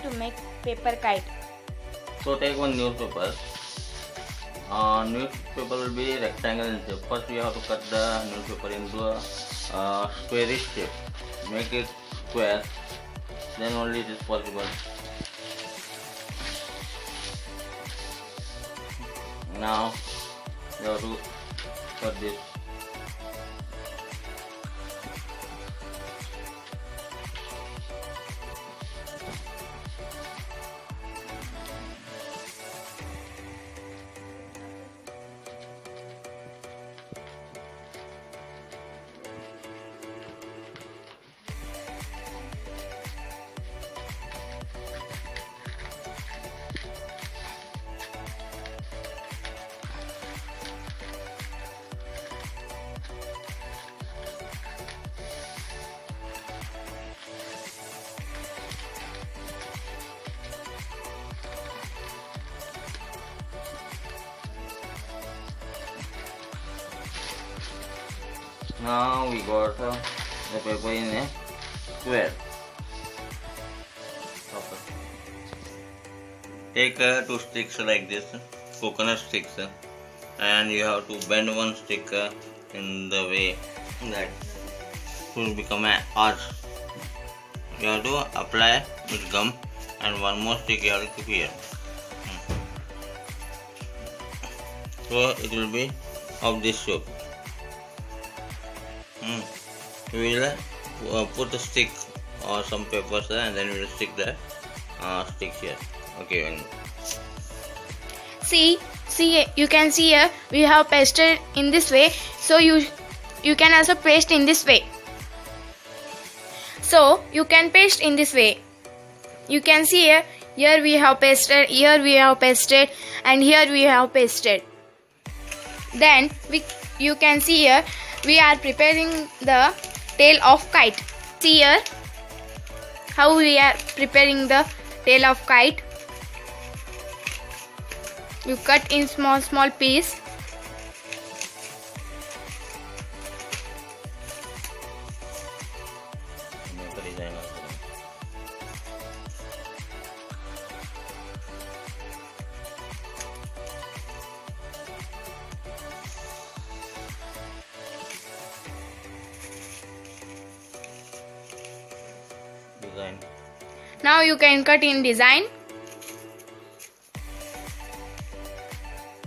to make paper kite. So take one newspaper. Newspaper will be rectangle in shape. First we have to cut the newspaper into a squarish shape. Make it square. Then only it is possible. Now you have to cut this. Now we got the paper in a square. Take two sticks like this, coconut sticks, and you have to bend one stick in the way that will become an arch. You have to apply with gum, and one more stick you have to keep here. So it will be of this shape. We will put a stick or some papers there, and then we will stick the stick here. Okay. See, you can see here we have pasted in this way. So you can also paste in this way. So you can paste in this way. You can see here we have pasted, here we have pasted, and here we have pasted. Then you can see here we are preparing the tail of kite. See here how we are preparing the tail of kite. You cut in small piece. Design. Now you can cut in design.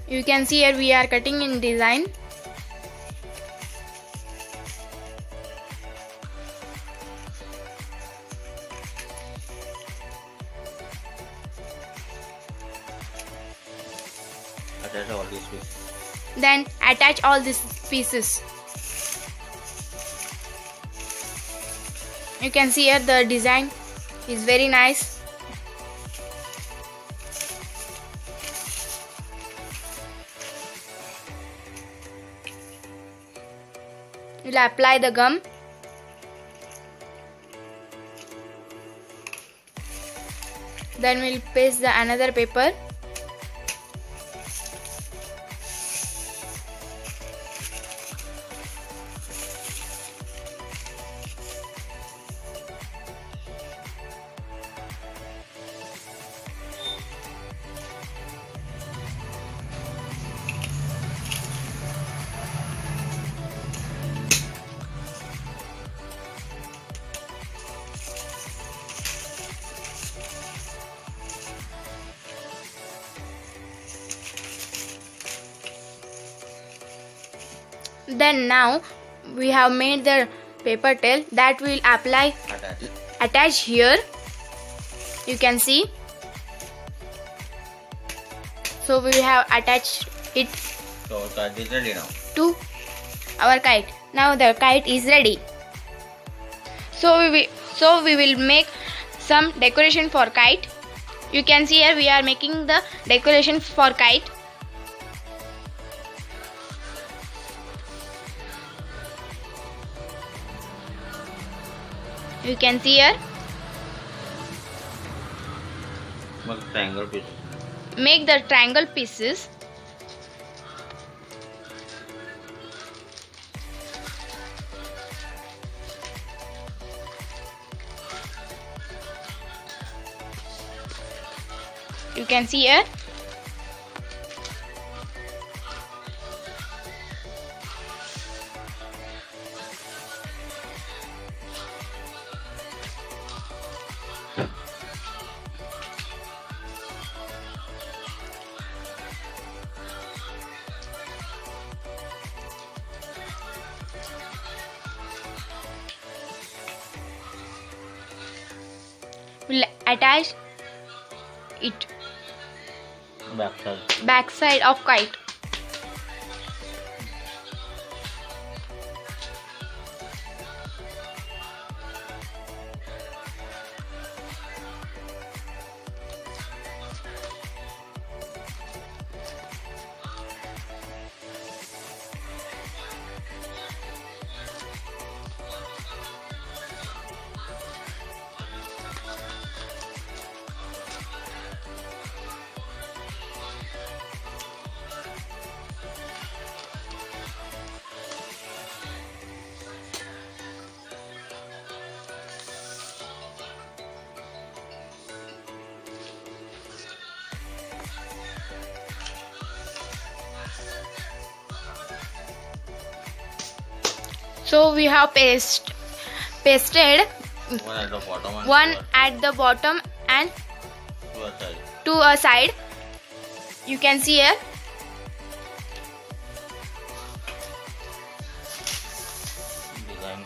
You can see here we are cutting in design. Attach all these pieces. Then attach all these pieces. You can see here the design is very nice. We'll apply the gum. Then we'll paste the another paper. Then now we have made the paper tail that will attach here. You can see. So we have attached it So our kite is ready now. to our kite. Now the kite is ready. So we will make some decoration for kite. You can see here we are making the decoration for kite. You can see here. Make triangle piece. Make the triangle pieces. You can see here. We'll attach it backside of kite. So we have pasted One at the bottom and one at the bottom and to a side. to a side. You can see here. Design.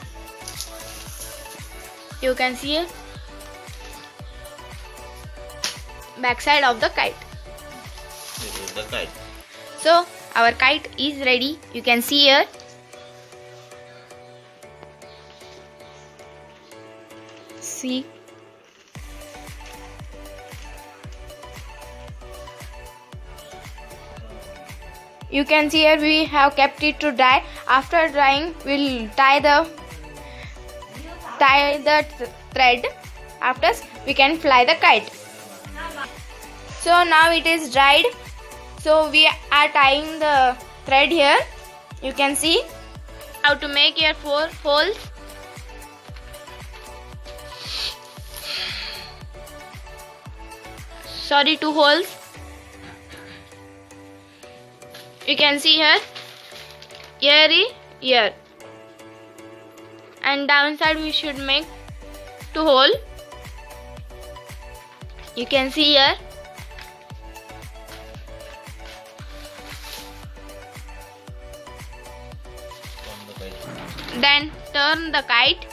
You can see here. Backside of the kite. This is the kite. So our kite is ready. You can see here. See. You can see here we have kept it to dry. After drying, we'll tie the thread. After we can fly the kite. So now it is dried. So we are tying the thread here. You can see how to make your 4 holes. Sorry, 2 holes. You can see here, and downside we should make 2 holes. You can see here. From the kite. Then turn the kite.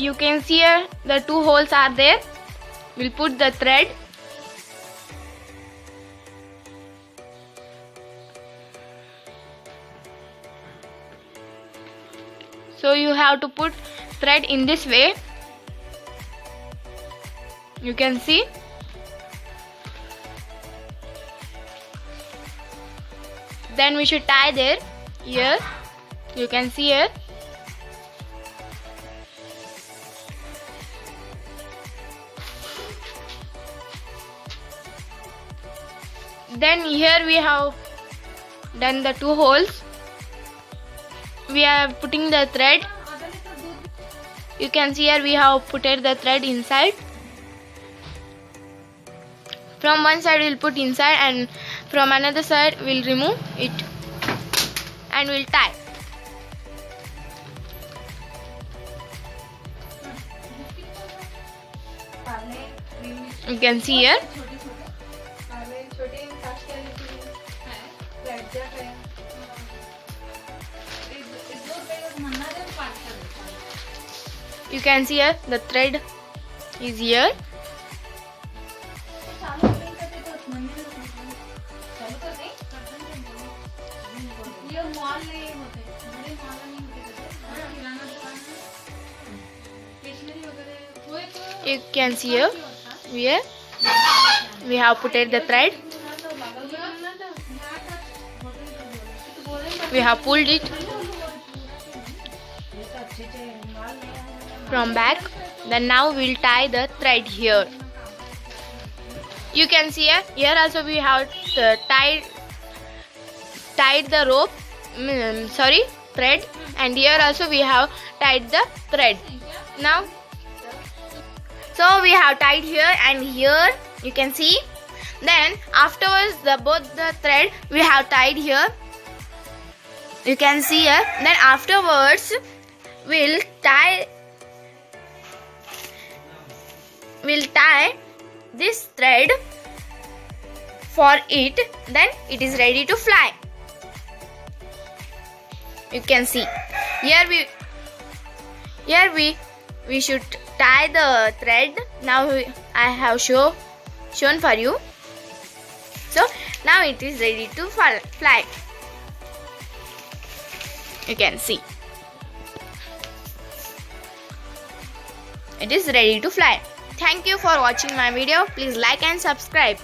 You can see here the 2 holes are there. We'll put the thread. So you have to put thread in this way. You can see. Then we should tie there. Here. You can see here. Then here we have done the 2 holes. We are putting the thread. You can see here we have put the thread inside. From one side we'll put inside and from another side we'll remove it and we'll tie. You can see here. You can see here the thread is here. You can see here we have put the thread. We have pulled it from back. Then now we'll tie the thread here. You can see here also we have tied tied the rope, thread, and here also we have tied the thread. Now, so we have tied here and here, you can see. Then afterwards both the thread we have tied here, you can see here. Then afterwards we'll tie this thread for it, then it is ready to fly. You can see here we should tie the thread. Now I have shown for you. So now it is ready to fly. You can see it is ready to fly. Thank you for watching my video. Please like and subscribe.